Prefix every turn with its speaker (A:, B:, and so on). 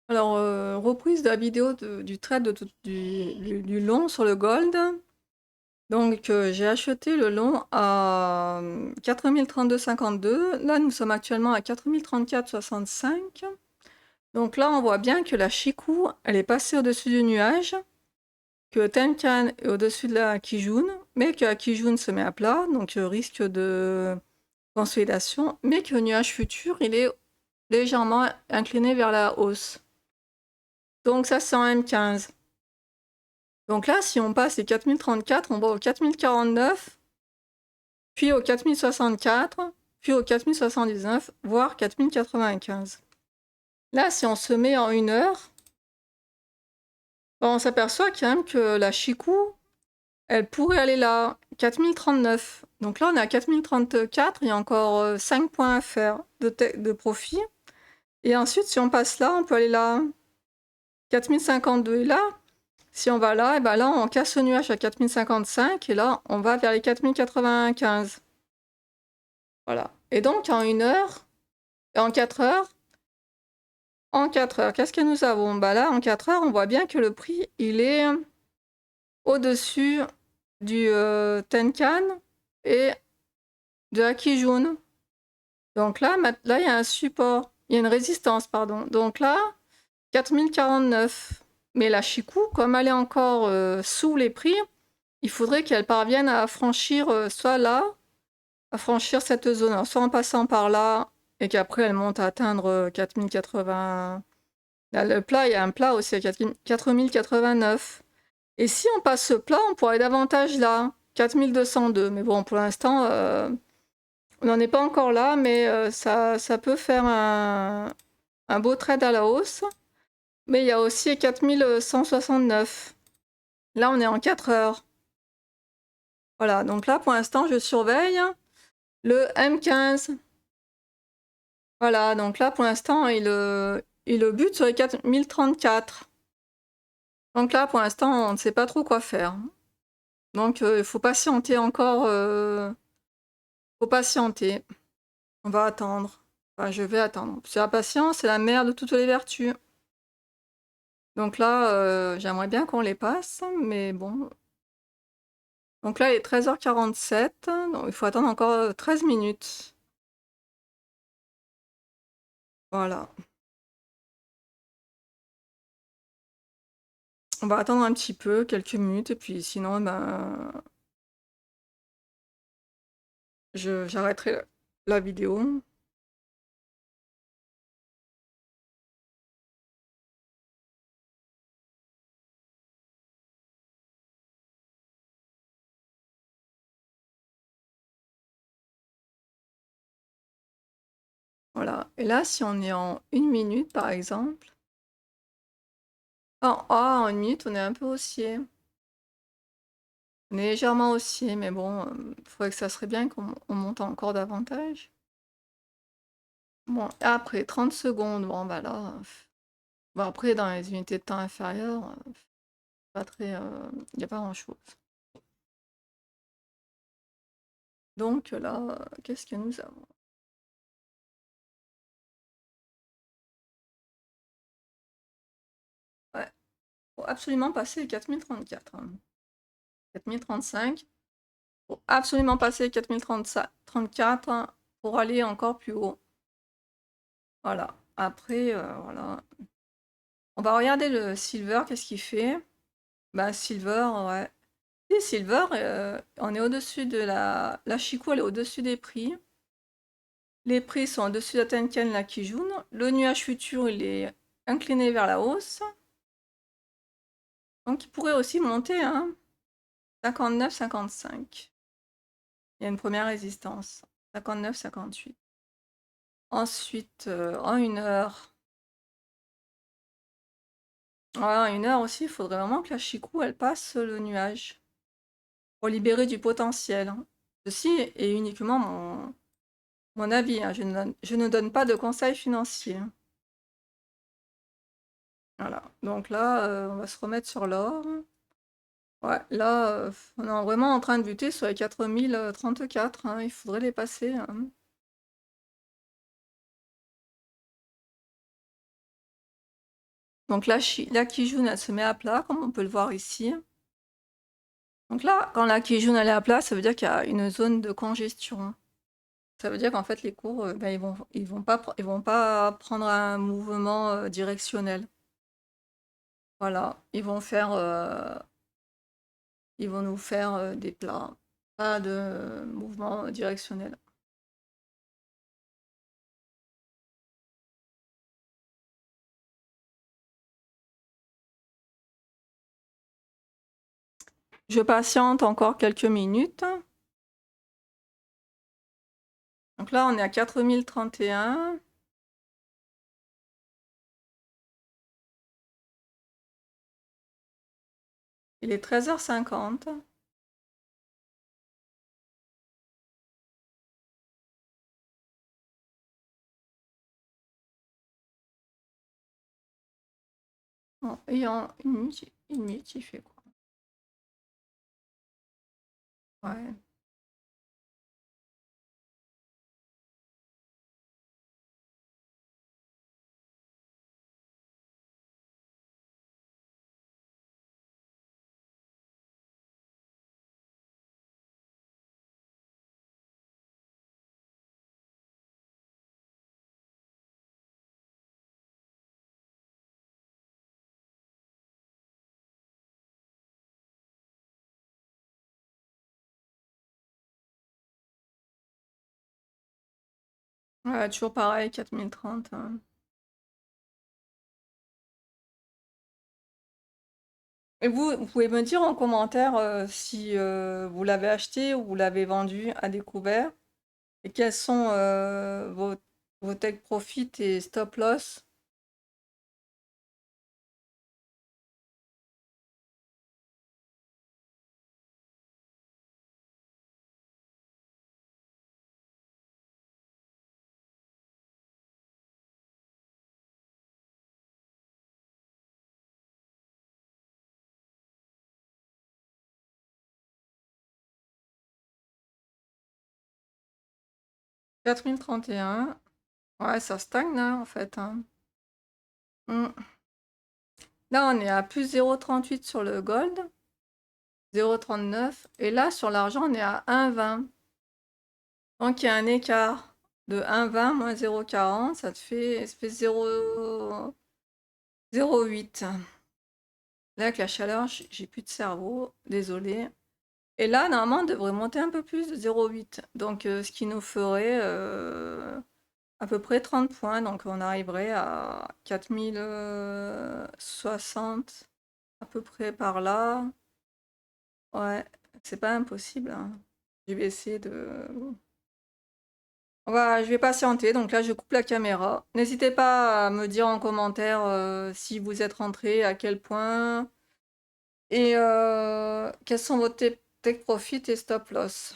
A: Alors, reprise de la vidéo du trade du long sur le gold. Donc, j'ai acheté le long à 4032,52. Là, nous sommes actuellement à 4034,65. Donc là, on voit bien que la Chikou, elle est passée au-dessus du nuage, que Tenkan est au-dessus de la Kijun, mais que la Kijun se met à plat, donc risque de consolidation, mais que le nuage futur, il est légèrement incliné vers la hausse. Donc ça, c'est en M15. Donc là, si on passe les 4034, on va au 4049, puis au 4064, puis au 4079, voire 4095. Là, si on se met en 1 heure, on s'aperçoit quand même que la Chikou, elle pourrait aller là, 4039. Donc là, on est à 4034, il y a encore 5 points à faire de profit. Et ensuite, si on passe là, on peut aller là, 4052. Et là, si on va là, et ben là, on casse le nuage à 4055, et là, on va vers les 4095. Voilà. Et donc, en 1 heure, et en 4 heures, qu'est-ce que nous avons? Bah là, en 4 heures, on voit bien que le prix, il est au-dessus du Tenkan et de la Kijun. Donc là, là, il y a un support, il y a une résistance, pardon. Donc là, 4049. Mais la Chikou, comme elle est encore sous les prix, il faudrait qu'elle parvienne à franchir soit là, à franchir cette zone, alors, soit en passant par là, et qu'après elle monte à atteindre 4080. Là, le plat, il y a un plat aussi à 4089. Et si on passe ce plat, on pourrait aller davantage là, 4202. Mais bon, pour l'instant, on n'en est pas encore là, mais ça peut faire un beau trade à la hausse. Mais il y a aussi 4169. Là, on est en 4 heures. Voilà, donc là, pour l'instant, je surveille le M15. Voilà, donc là, pour l'instant, il bute sur les 4034. Donc là, pour l'instant, on ne sait pas trop quoi faire. Donc, il faut patienter encore. Faut patienter. On va attendre. Enfin, je vais attendre. Parce que la patience, c'est la mère de toutes les vertus. Donc là, j'aimerais bien qu'on les passe, mais bon. Donc là, il est 13h47, donc il faut attendre encore 13 minutes. Voilà. On va attendre un petit peu, quelques minutes, et puis sinon, ben, j'arrêterai la vidéo. Voilà. Et là, si on est en 1 minute, par exemple. En 1 minute, on est un peu haussier. On est légèrement haussier, mais bon, il faudrait que ça serait bien qu'on monte encore davantage. Bon, après 30 secondes, bon, bah là. Bon, après, dans les unités de temps inférieures, pas très. Il n'y a pas grand-chose. Donc là, qu'est-ce que nous avons? Ouais, faut absolument passer les 4034. 4035. Faut absolument passer les 4034 pour aller encore plus haut. Voilà. Après, voilà. On va regarder le silver, qu'est-ce qu'il fait? Bah, silver, ouais. Et silver, on est au-dessus de la Chikou, elle est au-dessus des prix. Les prix sont au-dessus de la Tenkan, la Kijun. Le nuage futur, il est incliné vers la hausse. Donc, il pourrait aussi monter, hein. 59, 55. Il y a une première résistance. 59, 58. Ensuite, en 1 heure. Ouais, en 1 heure aussi, il faudrait vraiment que la Chikou, elle passe le nuage. Pour libérer du potentiel, hein. Ceci est uniquement mon avis, hein. Je ne donne pas de conseils financiers, hein. Voilà. Donc là, on va se remettre sur l'or. Ouais, là, on est vraiment en train de buter sur les 4034, hein. Il faudrait les passer, hein. Donc là, la Kijun, elle se met à plat, comme on peut le voir ici. Donc là, quand la Kijun elle est à plat, ça veut dire qu'il y a une zone de congestion. Ça veut dire qu'en fait, les cours, ben, ils vont pas prendre un mouvement directionnel. Voilà, ils vont nous faire des plats, pas de mouvement directionnel. Je patiente encore quelques minutes. Donc là, on est à 4031. Il est 13h50. Bon, et en une minute, il fait quoi? Ouais. Ouais, toujours pareil, 4030. Et vous pouvez me dire en commentaire si vous l'avez acheté ou vous l'avez vendu à découvert et quels sont vos take profit et stop loss. 4031. Ouais, ça stagne hein, en fait, hein. Mm. Là, on est à plus 0,38 sur le gold, 0,39. Et là, sur l'argent, on est à 1,20. Donc, il y a un écart de 1,20 moins 0,40. Ça fait 0,08. Là, avec la chaleur, j'ai plus de cerveau. Désolé. Et là, normalement, on devrait monter un peu plus de 0,8. Donc, ce qui nous ferait à peu près 30 points. Donc, on arriverait à 4060, à peu près par là. Ouais, c'est pas impossible, hein. Je vais essayer de... Je vais patienter. Donc là, je coupe la caméra. N'hésitez pas à me dire en commentaire si vous êtes rentré, à quel point, et quels sont vos take profit et stop loss.